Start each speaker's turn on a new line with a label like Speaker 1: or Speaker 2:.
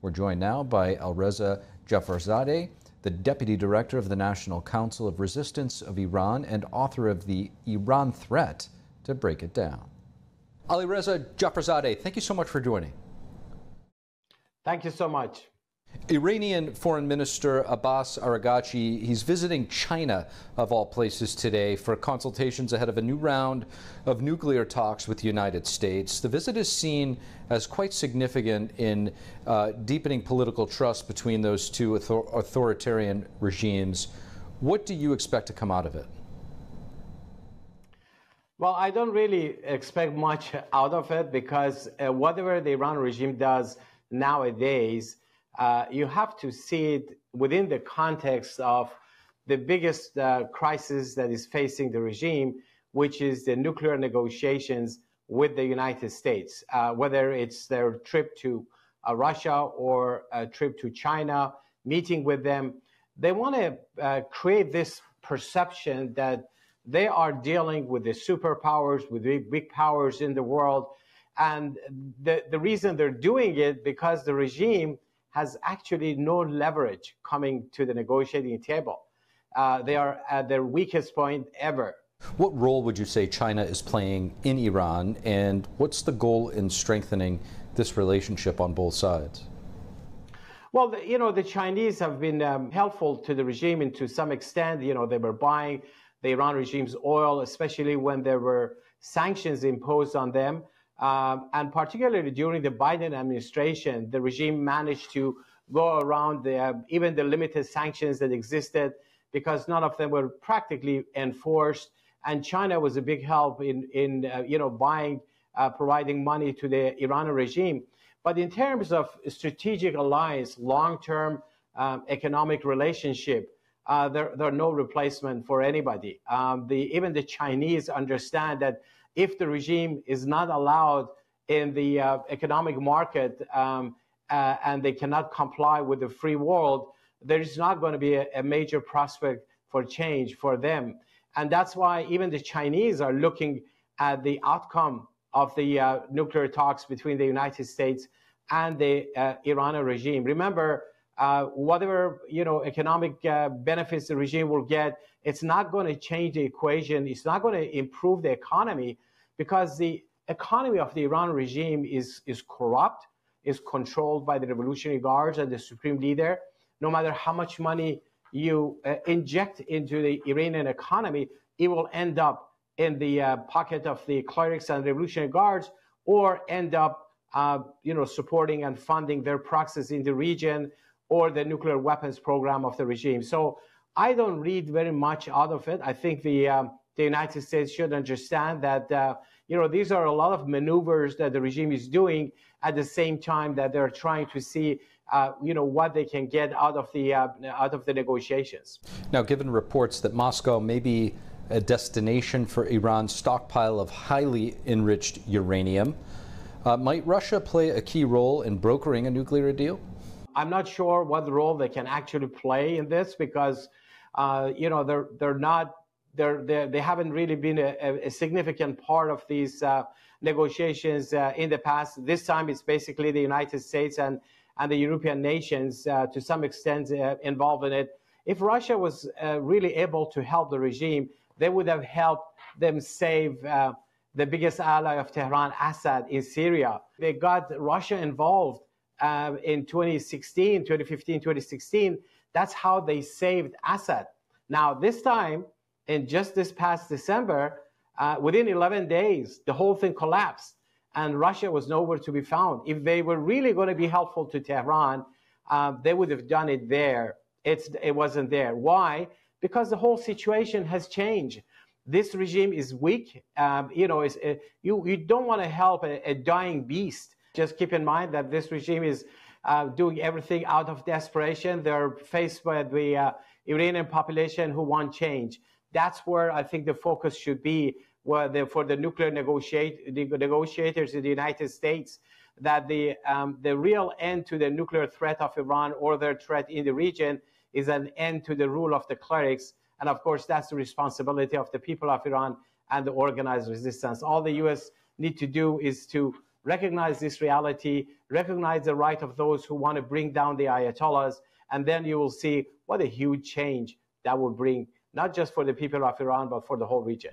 Speaker 1: We're joined now by Elireze Jefferzadeh, the Deputy Director of the National Council of Resistance of Iran and author of The Iran Threat, to break it down. Elireze Jefferzadeh, thank you so much for joining.
Speaker 2: Thank you so much.
Speaker 1: Iranian Foreign Minister Abbas Araghchi, he's visiting China, of all places, today for consultations ahead of a new round of nuclear talks with the United States. The visit is seen as quite significant in deepening political trust between those two authoritarian regimes. What do you expect to come out of it?
Speaker 2: Well, I don't really expect much out of it because whatever the Iran regime does nowadays, you have to see it within the context of the biggest crisis that is facing the regime, which is the nuclear negotiations with the United States, whether it's their trip to Russia or a trip to China, meeting with them. They want to create this perception that they are dealing with the superpowers, with the big powers in the world. And the reason they're doing it, because the regime has actually no leverage coming to the negotiating table. They are at their weakest point ever.
Speaker 1: What role would you say China is playing in Iran, and what's the goal in strengthening this relationship on both sides?
Speaker 2: Well, the Chinese have been helpful to the regime, and to some extent, they were buying the Iran regime's oil, especially when there were sanctions imposed on them. And particularly during the Biden administration, the regime managed to go around even the limited sanctions that existed, because none of them were practically enforced. And China was a big help in buying, providing money to the Iranian regime. But in terms of strategic alliance, long-term economic relationship, there are no replacement for anybody. Even the Chinese understand that if the regime is not allowed in the economic market and they cannot comply with the free world, there is not going to be a major prospect for change for them. And that's why even the Chinese are looking at the outcome of the nuclear talks between the United States and the Iranian regime. Remember, whatever economic benefits the regime will get, it's not going to change the equation. It's not going to improve the economy, because the economy of the Iran regime is corrupt, is controlled by the Revolutionary Guards and the supreme leader. No matter how much money you inject into the Iranian economy, it will end up in the pocket of the clerics and Revolutionary Guards, or end up supporting and funding their proxies in the region, or the nuclear weapons program of the regime. So I don't read very much out of it. I think the United States should understand that these are a lot of maneuvers that the regime is doing at the same time that they're trying to see what they can get out of the negotiations.
Speaker 1: Now, given reports that Moscow may be a destination for Iran's stockpile of highly enriched uranium, might Russia play a key role in brokering a nuclear deal?
Speaker 2: I'm not sure what role they can actually play in this, because they haven't really been a significant part of these negotiations in the past. This time it's basically the United States and the European nations to some extent involved in it. If Russia was really able to help the regime, they would have helped them save the biggest ally of Tehran, Assad, in Syria. They got Russia involved in 2015, 2016. That's how they saved Assad. Now, this time, in just this past December, within 11 days, the whole thing collapsed, and Russia was nowhere to be found. If they were really going to be helpful to Tehran, they would have done it there. It wasn't there. Why? Because the whole situation has changed. This regime is weak. You don't want to help a dying beast. Just keep in mind that this regime is doing everything out of desperation. They're faced by the Iranian population who want change. That's where I think the focus should be for the nuclear negotiators in the United States, that the real end to the nuclear threat of Iran or their threat in the region is an end to the rule of the clerics. And of course, that's the responsibility of the people of Iran and the organized resistance. All the U.S. need to do is to recognize this reality, recognize the right of those who want to bring down the Ayatollahs, and then you will see what a huge change that will bring, not just for the people of Iran, but for the whole region.